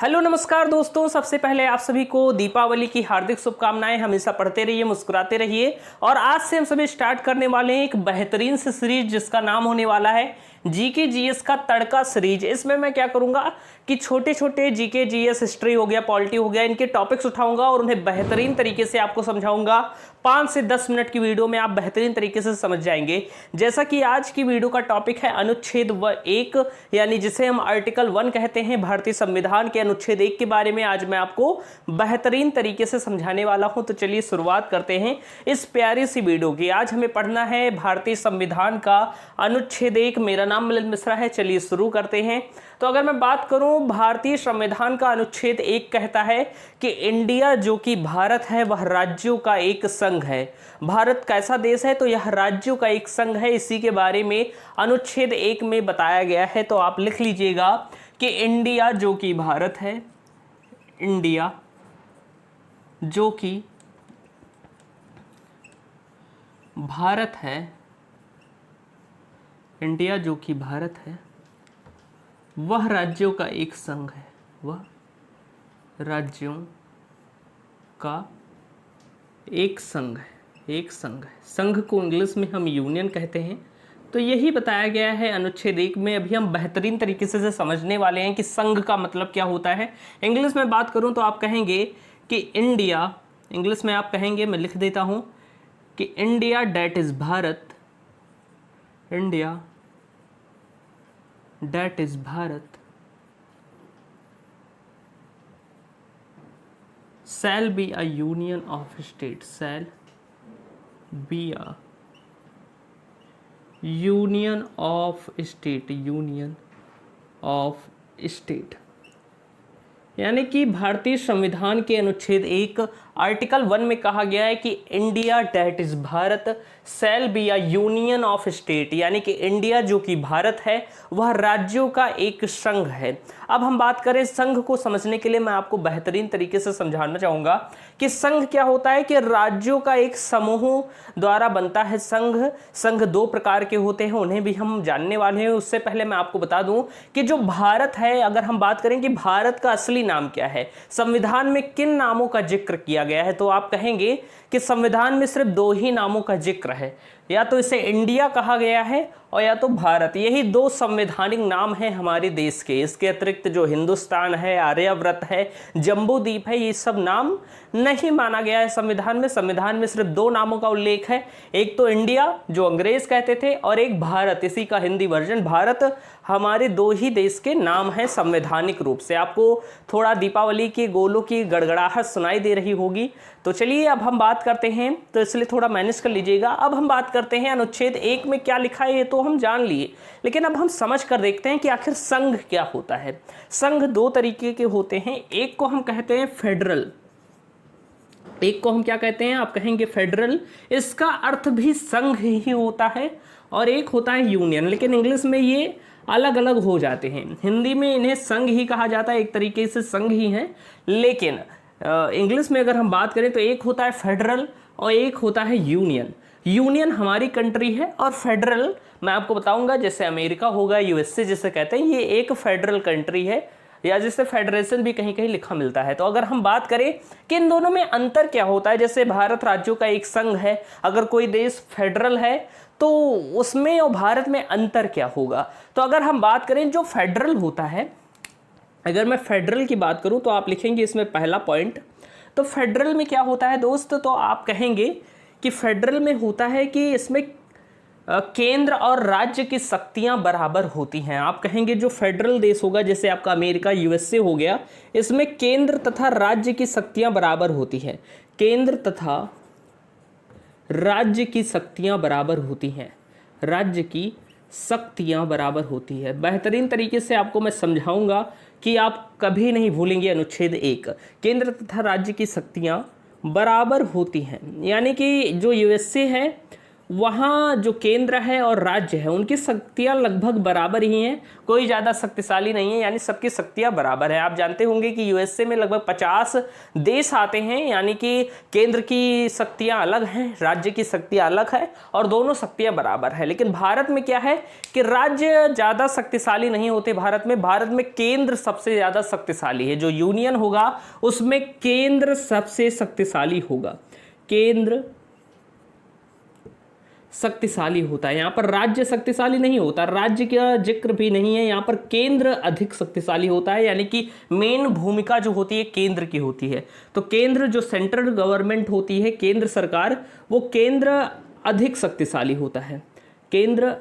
Hello नमस्कार दोस्तों, सबसे पहले आप सभी को दीपावली की हार्दिक शुभकामनाएं। हमेशा पढ़ते रहिए, मुस्कुराते रहिए। और आज से हम सभी स्टार्ट करने वाले हैं एक बेहतरीन से सीरीज जिसका नाम होने वाला है जीके जीएस का तड़का सीरीज। इसमें मैं क्या करूंगा कि छोटे छोटे जीके जीएस, हिस्ट्री हो गया, पॉलिटी हो गया, इनके टॉपिक्स उठाऊंगा और उन्हें बेहतरीन तरीके से आपको समझाऊंगा। 5 से 10 मिनट की वीडियो में आप बेहतरीन तरीके से समझ जाएंगे। जैसा कि आज की वीडियो का टॉपिक है अनुच्छेद 1, यानी जिसे हम आर्टिकल 1 कहते हैं, भारतीय संविधान के अनुच्छेद 1 के बारे में आज मैं आपको बेहतरीन तरीके से समझाने वाला हूं। तो चलिए शुरुआत करते हैं इस प्यारी सी वीडियो की। आज हमें पढ़ना है भारतीय संविधान का अनुच्छेद 1। मेरा नाम मिलिंद मिश्रा है। चलिए शुरू करते हैं। तो अगर मैं बात करूं, भारतीय संविधान का अनुच्छेद 1 कहता है कि इंडिया जो कि भारत है वह राज्यों का एक संघ है। भारत कैसा देश है? तो यह राज्यों का एक संघ है। इसी के बारे में अनुच्छेद 1 में बताया गया है। तो आप लिख लीजिएगा कि इंडिया जो कि भारत है, इंडिया जो कि भारत है, इंडिया जो कि भारत है वह राज्यों का एक संघ है। वह राज्यों का एक संघ है। एक संघ है। संघ को इंग्लिश में हम यूनियन कहते हैं। तो यही बताया गया है अनुच्छेद 1 में। अभी हम बेहतरीन तरीके से समझने वाले हैं कि संघ का मतलब क्या होता है। इंग्लिश में बात करूं तो आप कहेंगे कि इंडिया, इंग्लिश में आप कहेंगे, मैं लिख देता हूं कि India that is Bharat, India that is Bharat shall be a union of state, shall be a union of state, union of state। यानी कि भारतीय संविधान के अनुच्छेद 1 आर्टिकल 1 में कहा गया है कि India that is Bharat shall be a union of state, यानी कि इंडिया जो कि भारत है वह राज्यों का एक संघ है। अब हम बात करें संघ को समझने के लिए मैं आपको बेहतरीन तरीके से समझाना चाहूँगा कि संघ क्या होता है। कि राज्यों का एक समूह द्वारा बनता है संघ। संघ 2 प्रकार के होते हैं, उन्हें भी हम जानने वाले हैं। उससे पहले मैं आपको बता दूं कि जो भारत है, अगर हम बात करें कि भारत का असली नाम क्या है, संविधान में किन नामों का जिक्र किया गया है, तो आप कहेंगे कि संविधान में सिर्फ 2 ही नामों का जिक्र है। या तो इसे इंडिया कहा गया है और या तो भारत। यही 2 संवैधानिक नाम हैं हमारे देश के। इसके अतिरिक्त जो हिंदुस्तान है, आर्यव्रत है, जम्बू द्वीप है, ये सब नाम नहीं माना गया है संविधान में। संविधान में सिर्फ 2 नामों का उल्लेख है। एक तो इंडिया जो अंग्रेज कहते थे और एक भारत, इसी का हिंदी वर्जन भारत। हमारे 2 ही देश के नाम हैं संवैधानिक रूप से। आपको थोड़ा दीपावली के गोलों की गड़गड़ाहट सुनाई दे रही होगी। तो चलिए अब हम बात करते हैं, तो इसलिए थोड़ा मैनेज कर लीजिएगा। अब हम बात करते हैं अनुच्छेद 1 में क्या लिखा है, ये तो हम जान लिए, लेकिन अब हम समझ कर देखते हैं कि आखिर संघ क्या होता है। संघ 2 तरीके के होते हैं। एक को हम कहते हैं फेडरल, एक को हम क्या कहते हैं, आप कहेंगे फेडरल, इसका अर्थ भी संघ ही होता है। और एक होता है यूनियन, लेकिन इंग्लिश में ये अलग अलग हो जाते हैं। हिंदी में इन्हें संघ ही कहा जाता है, एक तरीके से संघ ही है। लेकिन इंग्लिश में अगर हम बात करें तो एक होता है फेडरल और एक होता है यूनियन। यूनियन हमारी कंट्री है और फेडरल मैं आपको बताऊंगा, जैसे अमेरिका होगा, यूएसए जिसे कहते हैं, ये एक फेडरल कंट्री है, या जिसे फेडरेशन भी कहीं कहीं लिखा मिलता है। तो अगर हम बात करें कि इन दोनों में अंतर क्या होता है, जैसे भारत राज्यों का एक संघ है, अगर कोई देश फेडरल है तो उसमें और भारत में अंतर क्या होगा। तो अगर हम बात करें जो फेडरल होता है, अगर मैं फेडरल की बात करूं तो आप लिखेंगे इसमें पहला पॉइंट। तो फेडरल में क्या होता है दोस्त, तो आप कहेंगे कि फेडरल में होता है कि इसमें केंद्र और राज्य की शक्तियां बराबर होती हैं। आप कहेंगे जो फेडरल देश होगा, जैसे आपका अमेरिका, यूएसए हो गया, इसमें केंद्र तथा राज्य की शक्तियां बराबर होती हैं। केंद्र तथा राज्य की शक्तियां बराबर होती हैं। राज्य की शक्तियां बराबर होती है। बेहतरीन तरीके से आपको मैं समझाऊंगा कि आप कभी नहीं भूलेंगे अनुच्छेद 1। केंद्र तथा राज्य की शक्तियां बराबर होती हैं, यानी कि जो यूएसए है वहाँ जो केंद्र है और राज्य है उनकी शक्तियाँ लगभग बराबर ही हैं, कोई ज़्यादा शक्तिशाली नहीं है, यानी सबकी शक्तियाँ बराबर है। आप जानते होंगे कि यूएसए में लगभग 50 देश आते हैं, यानी कि केंद्र की शक्तियाँ अलग हैं, राज्य की शक्तियाँ अलग है और दोनों शक्तियाँ बराबर है। लेकिन भारत में क्या है कि राज्य ज़्यादा शक्तिशाली नहीं होते। भारत में केंद्र सबसे ज़्यादा शक्तिशाली है। जो यूनियन होगा उसमें केंद्र सबसे शक्तिशाली होगा, केंद्र शक्तिशाली होता है। यहाँ पर राज्य शक्तिशाली नहीं होता, राज्य का जिक्र भी नहीं है, यहाँ पर केंद्र अधिक शक्तिशाली होता है, यानी कि मेन भूमिका जो होती है केंद्र की होती है। तो केंद्र जो सेंट्रल गवर्नमेंट होती है, केंद्र सरकार, वो केंद्र अधिक शक्तिशाली होता है, केंद्र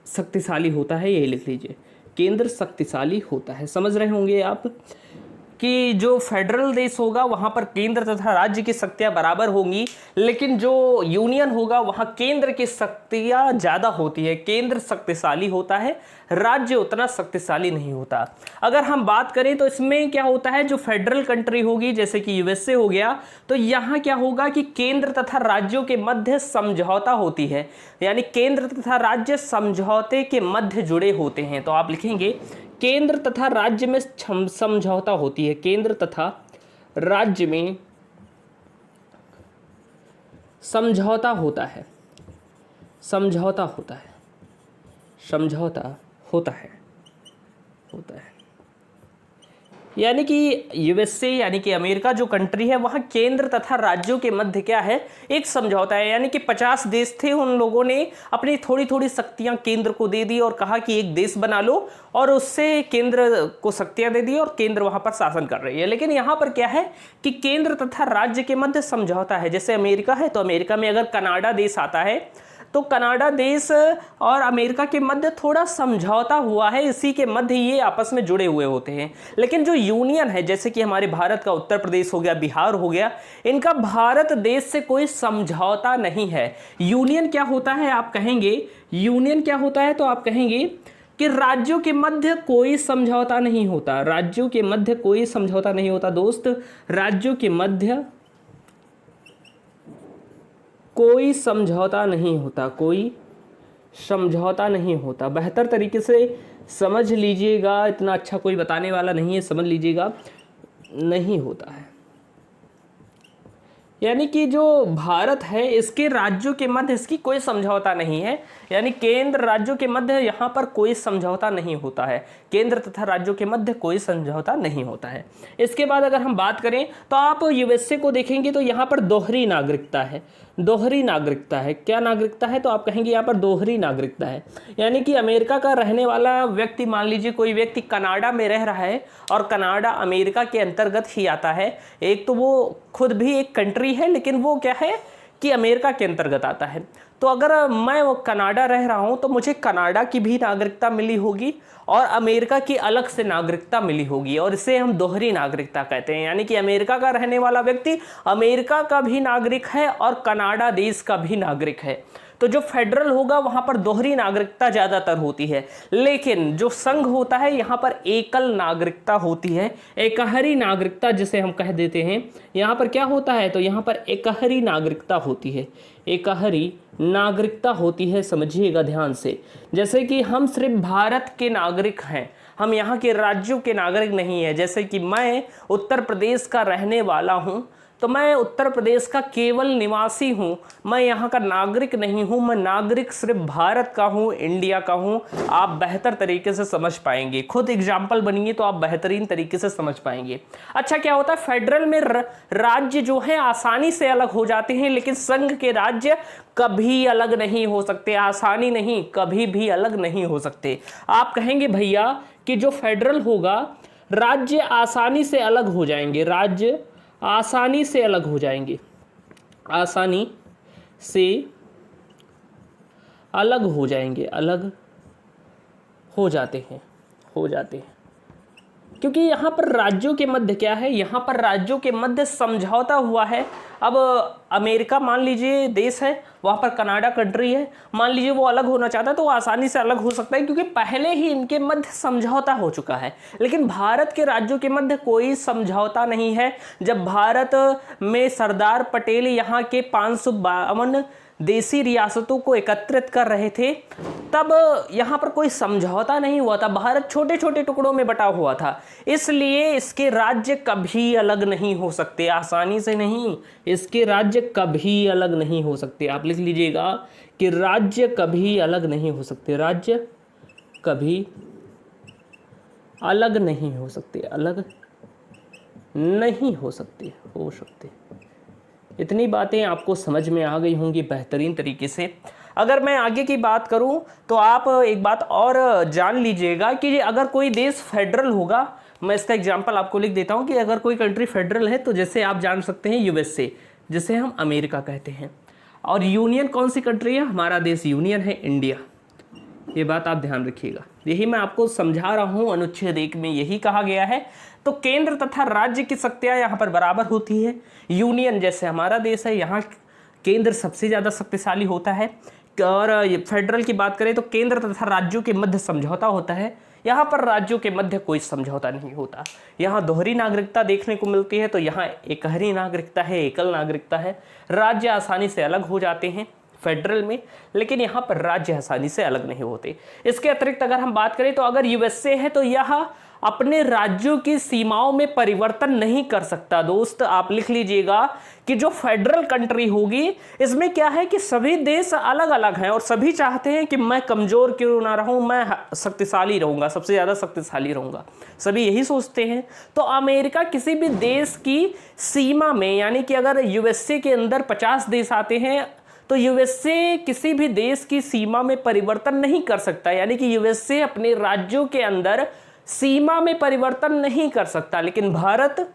शक्तिशाली होता है, यही लिख लीजिए, केंद्र शक्तिशाली होता है। समझ रहे होंगे आप कि जो फेडरल देश होगा वहाँ पर केंद्र तथा राज्य की शक्तियाँ बराबर होंगी, लेकिन जो यूनियन होगा वहाँ केंद्र की शक्तियाँ ज़्यादा होती है, केंद्र शक्तिशाली होता है, राज्य उतना शक्तिशाली नहीं होता। अगर हम बात करें तो इसमें क्या होता है, जो फेडरल कंट्री होगी जैसे कि यूएसए हो गया, तो यहाँ क्या होगा कि केंद्र तथा राज्यों के मध्य समझौता होती है, यानी केंद्र तथा राज्य समझौते के मध्य जुड़े होते हैं। तो आप लिखेंगे केंद्र तथा राज्य में समझौता होती है, केंद्र तथा राज्य में समझौता होता है, समझौता होता है, समझौता होता है। यानी कि यूएसए यानी कि अमेरिका जो कंट्री है वहाँ केंद्र तथा राज्यों के मध्य क्या है, एक समझौता है। यानी कि 50 देश थे, उन लोगों ने अपनी थोड़ी थोड़ी शक्तियाँ केंद्र को दे दी और कहा कि एक देश बना लो, और उससे केंद्र को शक्तियाँ दे दी और केंद्र वहाँ पर शासन कर रही है। लेकिन यहाँ पर क्या है कि केंद्र तथा राज्य के मध्य समझौता है। जैसे अमेरिका है तो अमेरिका में अगर कनाडा देश आता है तो कनाडा देश और अमेरिका के मध्य थोड़ा समझौता हुआ है, इसी के मध्य ये आपस में जुड़े हुए होते हैं। लेकिन जो यूनियन है, जैसे कि हमारे भारत का उत्तर प्रदेश हो गया, बिहार हो गया, इनका भारत देश से कोई समझौता नहीं है। यूनियन क्या होता है आप कहेंगे, यूनियन क्या होता है तो आप कहेंगे कि राज्यों के मध्य कोई समझौता नहीं होता, राज्यों के मध्य कोई समझौता नहीं होता दोस्त, राज्यों के मध्य कोई समझौता नहीं होता, कोई समझौता नहीं होता। बेहतर तरीके से समझ लीजिएगा, इतना अच्छा कोई बताने वाला नहीं है, समझ लीजिएगा, नहीं होता है। यानी कि जो भारत है इसके राज्यों के मध्य इसकी कोई समझौता नहीं है, यानी केंद्र राज्यों के मध्य यहाँ पर कोई समझौता नहीं होता है, केंद्र तथा राज्यों के मध्य कोई समझौता नहीं होता है। इसके बाद अगर हम बात करें तो आप यूएसए को देखेंगे तो यहाँ पर दोहरी नागरिकता है, दोहरी नागरिकता है। क्या नागरिकता है तो आप कहेंगे यहाँ पर दोहरी नागरिकता है, यानी कि अमेरिका का रहने वाला व्यक्ति, मान लीजिए कोई व्यक्ति कनाडा में रह रहा है और कनाडा अमेरिका के अंतर्गत ही आता है, एक तो वो खुद भी एक कंट्री है लेकिन वो क्या है कि अमेरिका के अंतर्गत आता है। तो अगर मैं वो कनाडा रह रहा हूँ तो मुझे कनाडा की भी नागरिकता मिली होगी और अमेरिका की अलग से नागरिकता मिली होगी, और इसे हम दोहरी नागरिकता कहते हैं। यानी कि अमेरिका का रहने वाला व्यक्ति अमेरिका का भी नागरिक है और कनाडा देश का भी नागरिक है। तो जो फेडरल होगा वहां पर दोहरी नागरिकता ज्यादातर होती है, लेकिन जो संघ होता है यहाँ पर एकल नागरिकता होती है, एकहरी नागरिकता जिसे हम कह देते हैं। यहाँ पर क्या होता है तो यहाँ पर एकहरी नागरिकता होती है, एकहरी नागरिकता होती है, समझिएगा ध्यान से। जैसे कि हम सिर्फ भारत के नागरिक हैं, हम यहाँ के राज्यों के नागरिक नहीं है। जैसे कि मैं उत्तर प्रदेश का रहने वाला हूँ तो मैं उत्तर प्रदेश का केवल निवासी हूँ, मैं यहाँ का नागरिक नहीं हूँ, मैं नागरिक सिर्फ भारत का हूँ, इंडिया का हूँ। आप बेहतर तरीके से समझ पाएंगे, खुद एग्जाम्पल बनिए तो आप बेहतरीन तरीके से समझ पाएंगे। अच्छा, क्या होता है फेडरल में राज्य जो है आसानी से अलग हो जाते हैं, लेकिन संघ के राज्य कभी अलग नहीं हो सकते, आसानी नहीं, कभी भी अलग नहीं हो सकते। आप कहेंगे भैया कि जो फेडरल होगा राज्य आसानी से अलग हो जाएंगे, राज्य आसानी से अलग हो जाएंगे, आसानी से अलग हो जाएंगे, अलग हो जाते हैं, हो जाते हैं, क्योंकि यहाँ पर राज्यों के मध्य क्या है, यहाँ पर राज्यों के मध्य समझौता हुआ है। अब अमेरिका मान लीजिए देश है, वहाँ पर कनाडा कंट्री है, मान लीजिए वो अलग होना चाहता है तो वो आसानी से अलग हो सकता है क्योंकि पहले ही इनके मध्य समझौता हो चुका है। लेकिन भारत के राज्यों के मध्य कोई समझौता नहीं है। जब भारत में सरदार पटेल यहाँ के 552 देसी रियासतों को एकत्रित कर रहे थे, तब यहाँ पर कोई समझौता नहीं हुआ था। भारत छोटे छोटे टुकड़ों में बटा हुआ था, इसलिए इसके राज्य कभी अलग नहीं हो सकते, आसानी से नहीं। इसके राज्य कभी अलग नहीं हो सकते। आप लिख लीजिएगा कि राज्य कभी अलग नहीं हो सकते, राज्य कभी अलग नहीं हो सकते, अलग नहीं हो सकते। इतनी बातें आपको समझ में आ गई होंगी बेहतरीन तरीके से। अगर मैं आगे की बात करूं तो आप एक बात और जान लीजिएगा कि अगर कोई देश फेडरल होगा, मैं इसका एग्जांपल आपको लिख देता हूं कि अगर कोई कंट्री फेडरल है तो जैसे आप जान सकते हैं यूएसए, जिसे हम अमेरिका कहते हैं। और यूनियन कौन सी कंट्री है? हमारा देश यूनियन है इंडिया। ये बात आप ध्यान रखिएगा, यही मैं आपको समझा रहा हूं, अनुच्छेद 1 में यही कहा गया है। तो केंद्र तथा राज्य की शक्तियां यहाँ पर बराबर होती है। यूनियन जैसे हमारा देश है, यहाँ केंद्र सबसे ज़्यादा शक्तिशाली होता है। और फेडरल की बात करें तो केंद्र तथा राज्यों के मध्य समझौता होता है, यहाँ पर राज्यों के मध्य कोई समझौता नहीं होता। यहाँ दोहरी नागरिकता देखने को मिलती है, तो यहाँ एकहरी नागरिकता है, एकल नागरिकता है। राज्य आसानी से अलग हो जाते हैं फेडरल में, लेकिन यहाँ पर राज्य आसानी से अलग नहीं होते। इसके अतिरिक्त अगर हम बात करें तो अगर यूएसए है तो यह अपने राज्यों की सीमाओं में परिवर्तन नहीं कर सकता। दोस्त आप लिख लीजिएगा कि जो फेडरल कंट्री होगी, इसमें क्या है कि सभी देश अलग अलग हैं और सभी चाहते हैं कि मैं कमजोर क्यों ना रहूं, मैं शक्तिशाली रहूंगा, सबसे ज़्यादा शक्तिशाली रहूंगा, सभी यही सोचते हैं। तो अमेरिका किसी भी देश की सीमा में, यानी कि अगर यूएसए के अंदर 50 देश आते हैं तो यूएसए किसी भी देश की सीमा में परिवर्तन नहीं कर सकता, यानी कि यूएसए अपने राज्यों के अंदर सीमा में परिवर्तन नहीं कर सकता। लेकिन भारत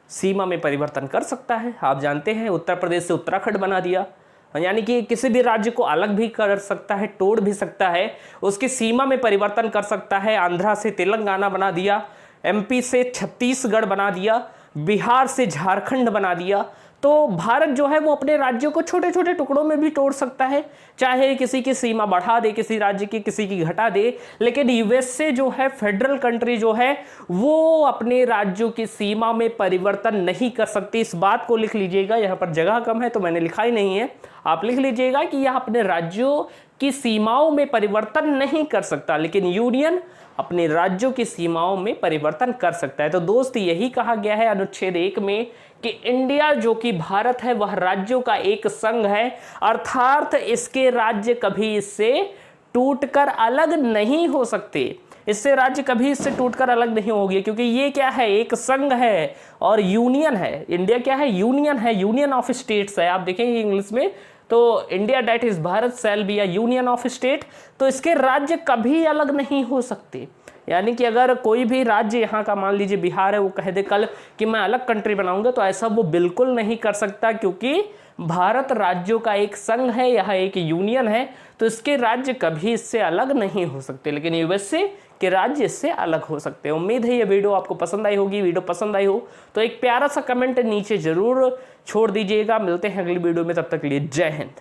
सीमा में परिवर्तन कर सकता है। आप जानते हैं उत्तर प्रदेश से उत्तराखंड बना दिया, यानी कि किसी भी राज्य को अलग भी कर सकता है, तोड़ भी सकता है, उसकी सीमा में परिवर्तन कर सकता है। आंध्रा से तेलंगाना बना दिया, एमपी से छत्तीसगढ़ बना दिया, बिहार से झारखंड बना दिया। तो भारत जो है वो अपने राज्यों को छोटे छोटे टुकड़ों में भी तोड़ सकता है, चाहे किसी की सीमा बढ़ा दे, किसी राज्य की किसी की घटा दे। लेकिन यूएसए जो है, फेडरल कंट्री जो है, वो अपने राज्यों की सीमा में परिवर्तन नहीं कर सकती। इस बात को लिख लीजिएगा, यहाँ पर जगह कम है तो मैंने लिखा ही नहीं है, आप लिख लीजिएगा कि यह अपने राज्यों की सीमाओं में परिवर्तन नहीं कर सकता, लेकिन यूनियन अपने राज्यों की सीमाओं में परिवर्तन कर सकता है। तो दोस्त यही कहा गया है अनुच्छेद 1 में कि इंडिया जो कि भारत है वह राज्यों का एक संघ है, अर्थात इसके राज्य कभी इससे टूटकर अलग नहीं हो सकते। इससे राज्य कभी इससे टूटकर अलग नहीं होगी, क्योंकि ये क्या है, एक संघ है और यूनियन है। इंडिया क्या है, यूनियन है, यूनियन ऑफ स्टेट्स है। आप देखेंगे इंग्लिश में तो India that is Bharat shall be a union of state. तो इसके राज्य कभी अलग नहीं हो सकते। यानी कि अगर कोई भी राज्य यहाँ का, मान लीजिए बिहार है, वो कह दे कल कि मैं अलग कंट्री बनाऊंगा, तो ऐसा वो बिल्कुल नहीं कर सकता, क्योंकि भारत राज्यों का एक संघ है, यह एक यूनियन है, तो इसके राज्य कभी इससे अलग नहीं हो सकते। लेकिन यूएसए के राज्य इससे अलग हो सकते हैं। उम्मीद है ये वीडियो आपको पसंद आई होगी। वीडियो पसंद आई हो तो एक प्यारा सा कमेंट नीचे जरूर छोड़ दीजिएगा। मिलते हैं अगली वीडियो में, तब तक के लिए जय हिंद।